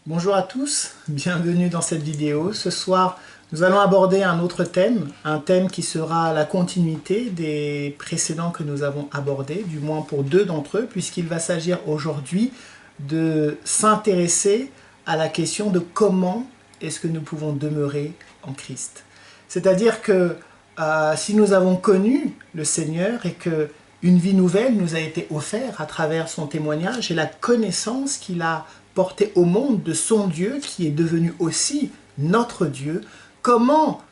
Bonjour à tous, bienvenue dans cette vidéo. Ce soir, nous allons aborder un autre thème, un thème qui sera la continuité des précédents que nous avons abordés, du moins pour deux d'entre eux, puisqu'il va s'agir aujourd'hui de s'intéresser à la question de comment est-ce que nous pouvons demeurer en Christ. C'est-à-dire que si nous avons connu le Seigneur et que une vie nouvelle nous a été offerte à travers son témoignage et la connaissance qu'il a portée au monde de son Dieu qui est devenu aussi notre Dieu, comment,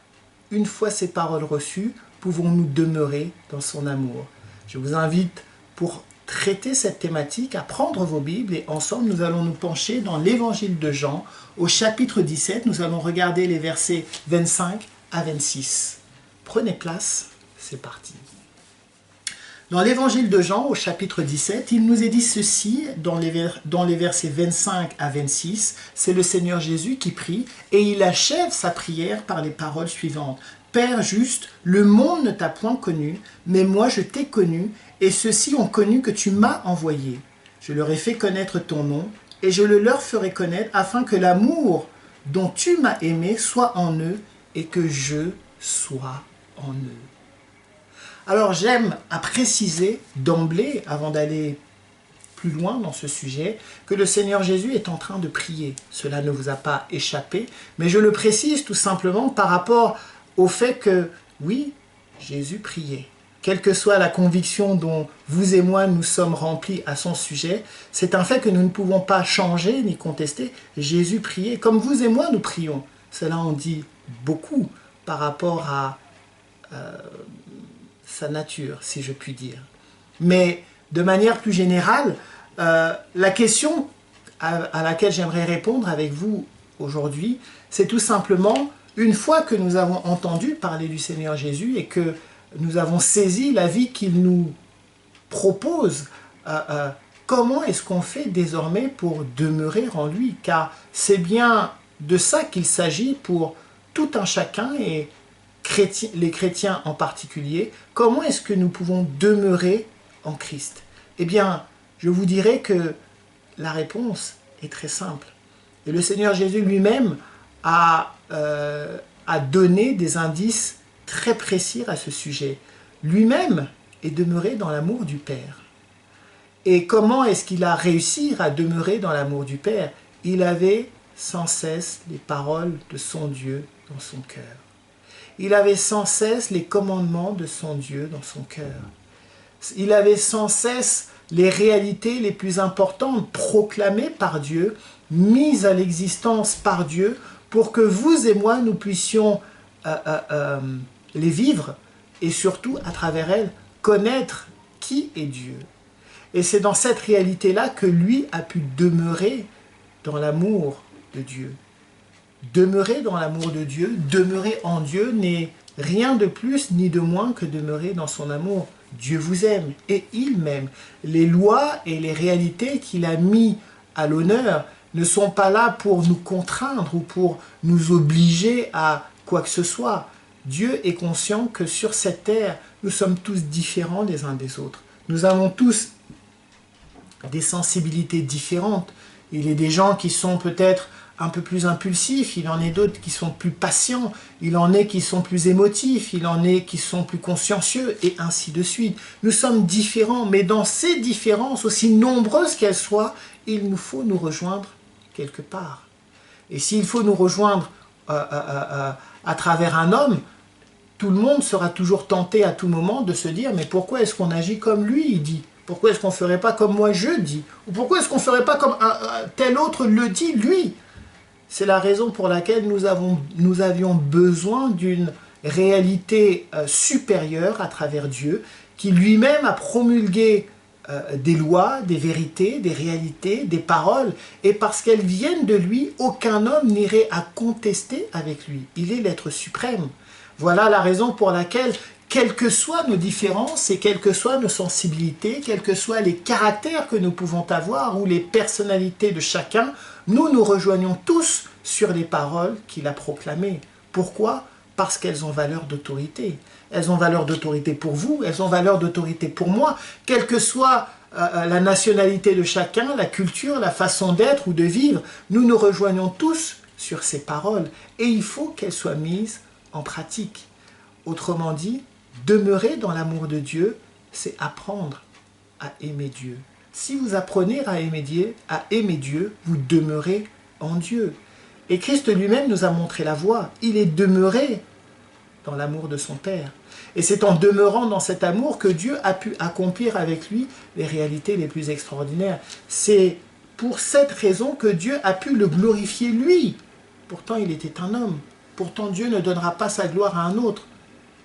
une fois ces paroles reçues, pouvons-nous demeurer dans son amour? Je vous invite pour traiter cette thématique à prendre vos Bibles et ensemble nous allons nous pencher dans l'évangile de Jean au chapitre 17. Nous allons regarder les versets 25 à 26. Prenez place, c'est parti. Dans l'évangile de Jean, au chapitre 17, il nous est dit ceci, dans les versets 25 à 26, c'est le Seigneur Jésus qui prie, et il achève sa prière par les paroles suivantes. « Père juste, le monde ne t'a point connu, mais moi je t'ai connu, et ceux-ci ont connu que tu m'as envoyé. Je leur ai fait connaître ton nom, et je le leur ferai connaître, afin que l'amour dont tu m'as aimé soit en eux, et que je sois en eux. » Alors j'aime à préciser d'emblée, avant d'aller plus loin dans ce sujet, que le Seigneur Jésus est en train de prier. Cela ne vous a pas échappé, mais je le précise tout simplement par rapport au fait que, oui, Jésus priait. Quelle que soit la conviction dont vous et moi nous sommes remplis à son sujet, c'est un fait que nous ne pouvons pas changer ni contester. Jésus priait, comme vous et moi nous prions. Cela en dit beaucoup par rapport à sa nature, si je puis dire. Mais de manière plus générale, la question à laquelle j'aimerais répondre avec vous aujourd'hui, c'est tout simplement, une fois que nous avons entendu parler du Seigneur Jésus et que nous avons saisi la vie qu'il nous propose, comment est-ce qu'on fait désormais pour demeurer en lui? Car c'est bien de ça qu'il s'agit pour tout un chacun et les chrétiens en particulier. Comment est-ce que nous pouvons demeurer en Christ? Eh bien, je vous dirais que la réponse est très simple. Et le Seigneur Jésus lui-même a donné des indices très précis à ce sujet. Lui-même est demeuré dans l'amour du Père. Et comment est-ce qu'il a réussi à demeurer dans l'amour du Père? Il avait sans cesse les paroles de son Dieu dans son cœur. Il avait sans cesse les commandements de son Dieu dans son cœur. Il avait sans cesse les réalités les plus importantes proclamées par Dieu, mises à l'existence par Dieu, pour que vous et moi, nous puissions les vivre et surtout, à travers elles, connaître qui est Dieu. Et c'est dans cette réalité-là que lui a pu demeurer dans l'amour de Dieu. Demeurer dans l'amour de Dieu, demeurer en Dieu n'est rien de plus ni de moins que demeurer dans son amour. Dieu vous aime et il m'aime. Les lois et les réalités qu'il a mis à l'honneur ne sont pas là pour nous contraindre ou pour nous obliger à quoi que ce soit. Dieu est conscient que sur cette terre, nous sommes tous différents les uns des autres. Nous avons tous des sensibilités différentes. Il y a des gens qui sont peut-être un peu plus impulsifs, il en est d'autres qui sont plus patients, il en est qui sont plus émotifs, il en est qui sont plus consciencieux, et ainsi de suite. Nous sommes différents, mais dans ces différences, aussi nombreuses qu'elles soient, il nous faut nous rejoindre quelque part. Et s'il faut nous rejoindre à travers un homme, tout le monde sera toujours tenté à tout moment de se dire « Mais pourquoi est-ce qu'on agit comme lui ?» il dit. Pourquoi est-ce qu'on ne ferait pas comme moi je dis? Ou pourquoi est-ce qu'on ne ferait pas comme tel autre le dit lui? C'est la raison pour laquelle nous avions besoin d'une réalité supérieure à travers Dieu, qui lui-même a promulgué des lois, des vérités, des réalités, des paroles, et parce qu'elles viennent de lui, aucun homme n'irait à contester avec lui. Il est l'être suprême. Voilà la raison pour laquelle, quelles que soient nos différences et quelles que soient nos sensibilités, quels que soient les caractères que nous pouvons avoir ou les personnalités de chacun, nous nous rejoignons tous sur les paroles qu'il a proclamées. Pourquoi? Parce qu'elles ont valeur d'autorité. Elles ont valeur d'autorité pour vous, elles ont valeur d'autorité pour moi, quelle que soit la nationalité de chacun, la culture, la façon d'être ou de vivre. Nous nous rejoignons tous sur ces paroles et il faut qu'elles soient mises en pratique. Autrement dit, demeurer dans l'amour de Dieu, c'est apprendre à aimer Dieu. Si vous apprenez à aimer Dieu, vous demeurez en Dieu. Et Christ lui-même nous a montré la voie. Il est demeuré dans l'amour de son Père. Et c'est en demeurant dans cet amour que Dieu a pu accomplir avec lui les réalités les plus extraordinaires. C'est pour cette raison que Dieu a pu le glorifier lui. Pourtant, il était un homme. Pourtant, Dieu ne donnera pas sa gloire à un autre.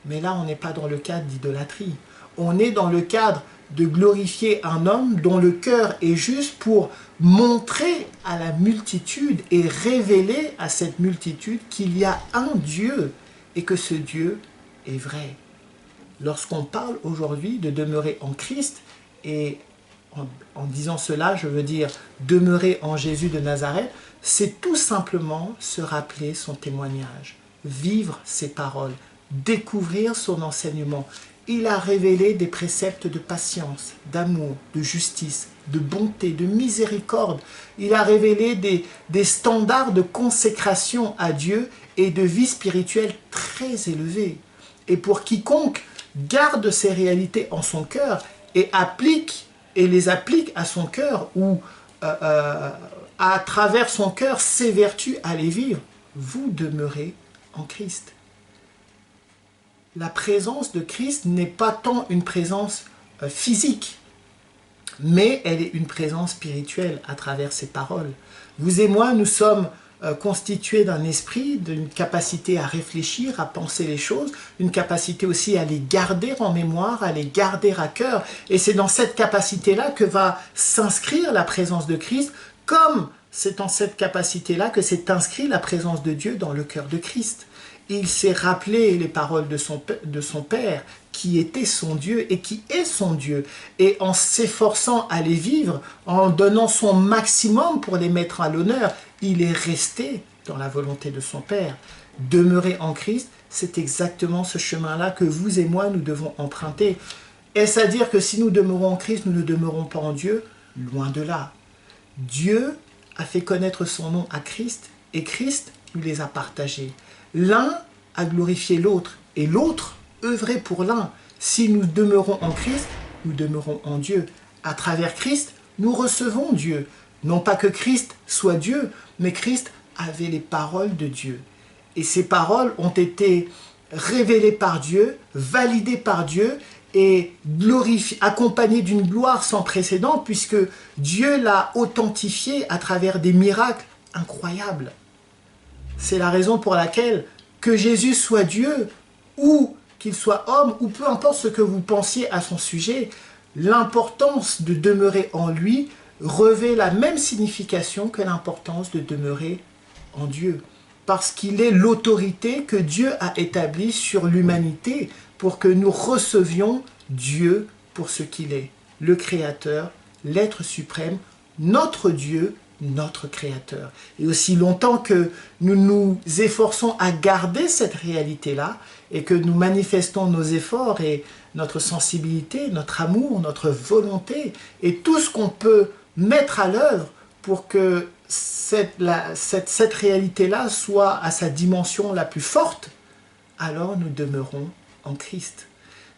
Mais là, on n'est pas dans le cadre d'idolâtrie. On est dans le cadre de glorifier un homme dont le cœur est juste pour montrer à la multitude et révéler à cette multitude qu'il y a un Dieu et que ce Dieu est vrai. Lorsqu'on parle aujourd'hui de demeurer en Christ, et en disant cela, je veux dire demeurer en Jésus de Nazareth, c'est tout simplement se rappeler son témoignage, vivre ses paroles, découvrir son enseignement. Il a révélé des préceptes de patience, d'amour, de justice, de bonté, de miséricorde. Il a révélé des standards de consécration à Dieu et de vie spirituelle très élevés. Et pour quiconque garde ces réalités en son cœur et les applique à son cœur ou à travers son cœur s'évertue à les vivre, vous demeurez en Christ. La présence de Christ n'est pas tant une présence physique, mais elle est une présence spirituelle à travers ses paroles. Vous et moi, nous sommes constitués d'un esprit, d'une capacité à réfléchir, à penser les choses, une capacité aussi à les garder en mémoire, à les garder à cœur. Et c'est dans cette capacité-là que va s'inscrire la présence de Christ, comme c'est en cette capacité-là que s'est inscrit la présence de Dieu dans le cœur de Christ. Il s'est rappelé les paroles de son Père, qui était son Dieu et qui est son Dieu. Et en s'efforçant à les vivre, en donnant son maximum pour les mettre à l'honneur, il est resté dans la volonté de son Père. Demeurer en Christ, c'est exactement ce chemin-là que vous et moi, nous devons emprunter. Est-ce à dire que si nous demeurons en Christ, nous ne demeurons pas en Dieu? Loin de là. Dieu a fait connaître son nom à Christ et Christ nous les a partagés. L'un a glorifié l'autre et l'autre œuvrait pour l'un. Si nous demeurons en Christ, nous demeurons en Dieu. À travers Christ, nous recevons Dieu. Non pas que Christ soit Dieu, mais Christ avait les paroles de Dieu. Et ces paroles ont été révélées par Dieu, validées par Dieu et accompagnées d'une gloire sans précédent puisque Dieu l'a authentifié à travers des miracles incroyables. C'est la raison pour laquelle que Jésus soit Dieu ou qu'il soit homme ou peu importe ce que vous pensiez à son sujet, l'importance de demeurer en lui revêt la même signification que l'importance de demeurer en Dieu. Parce qu'il est l'autorité que Dieu a établie sur l'humanité pour que nous recevions Dieu pour ce qu'il est, le Créateur, l'être suprême, notre Dieu, notre Créateur. Et aussi longtemps que nous nous efforçons à garder cette réalité-là et que nous manifestons nos efforts et notre sensibilité, notre amour, notre volonté et tout ce qu'on peut mettre à l'œuvre pour que cette réalité-là soit à sa dimension la plus forte, alors nous demeurons en Christ.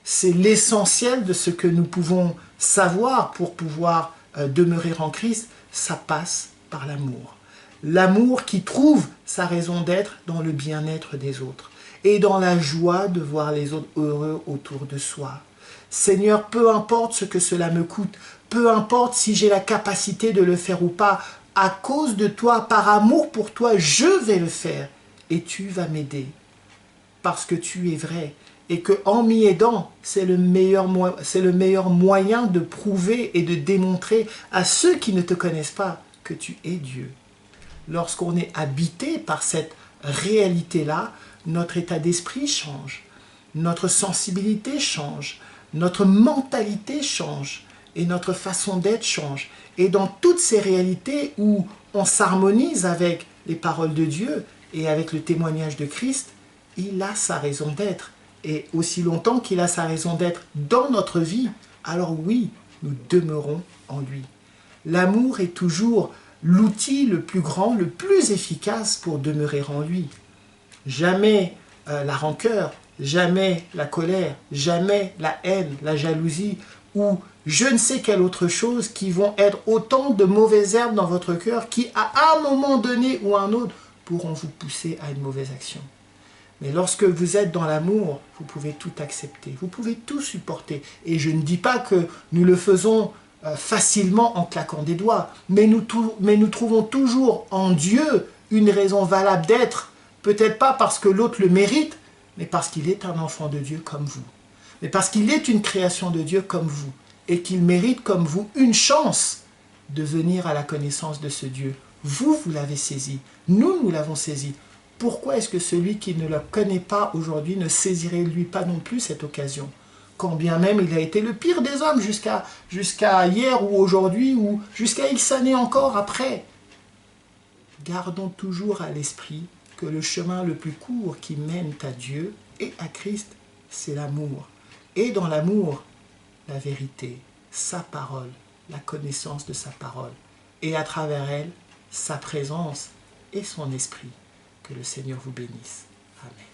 C'est l'essentiel de ce que nous pouvons savoir pour pouvoir demeurer en Christ, ça passe par l'amour. L'amour qui trouve sa raison d'être dans le bien-être des autres et dans la joie de voir les autres heureux autour de soi. Seigneur, peu importe ce que cela me coûte, peu importe si j'ai la capacité de le faire ou pas, à cause de toi, par amour pour toi, je vais le faire et tu vas m'aider parce que tu es vrai. Et qu'en m'y aidant, c'est le meilleur moyen de prouver et de démontrer à ceux qui ne te connaissent pas que tu es Dieu. Lorsqu'on est habité par cette réalité-là, notre état d'esprit change, notre sensibilité change, notre mentalité change et notre façon d'être change. Et dans toutes ces réalités où on s'harmonise avec les paroles de Dieu et avec le témoignage de Christ, il a sa raison d'être. Et aussi longtemps qu'il a sa raison d'être dans notre vie, alors oui, nous demeurons en lui. L'amour est toujours l'outil le plus grand, le plus efficace pour demeurer en lui. Jamais la rancœur, jamais la colère, jamais la haine, la jalousie ou je ne sais quelle autre chose qui vont être autant de mauvaises herbes dans votre cœur qui, à un moment donné ou à un autre, pourront vous pousser à une mauvaise action. Mais lorsque vous êtes dans l'amour, vous pouvez tout accepter, vous pouvez tout supporter. Et je ne dis pas que nous le faisons facilement en claquant des doigts, mais nous trouvons toujours en Dieu une raison valable d'être, peut-être pas parce que l'autre le mérite, mais parce qu'il est un enfant de Dieu comme vous, mais parce qu'il est une création de Dieu comme vous, et qu'il mérite comme vous une chance de venir à la connaissance de ce Dieu. Vous l'avez saisi, nous l'avons saisi. Pourquoi est-ce que celui qui ne le connaît pas aujourd'hui ne saisirait lui pas non plus cette occasion? Quand bien même il a été le pire des hommes jusqu'à hier ou aujourd'hui ou jusqu'à X années encore après. Gardons toujours à l'esprit que le chemin le plus court qui mène à Dieu et à Christ, c'est l'amour. Et dans l'amour, la vérité, sa parole, la connaissance de sa parole. Et à travers elle, sa présence et son esprit. Que le Seigneur vous bénisse. Amen.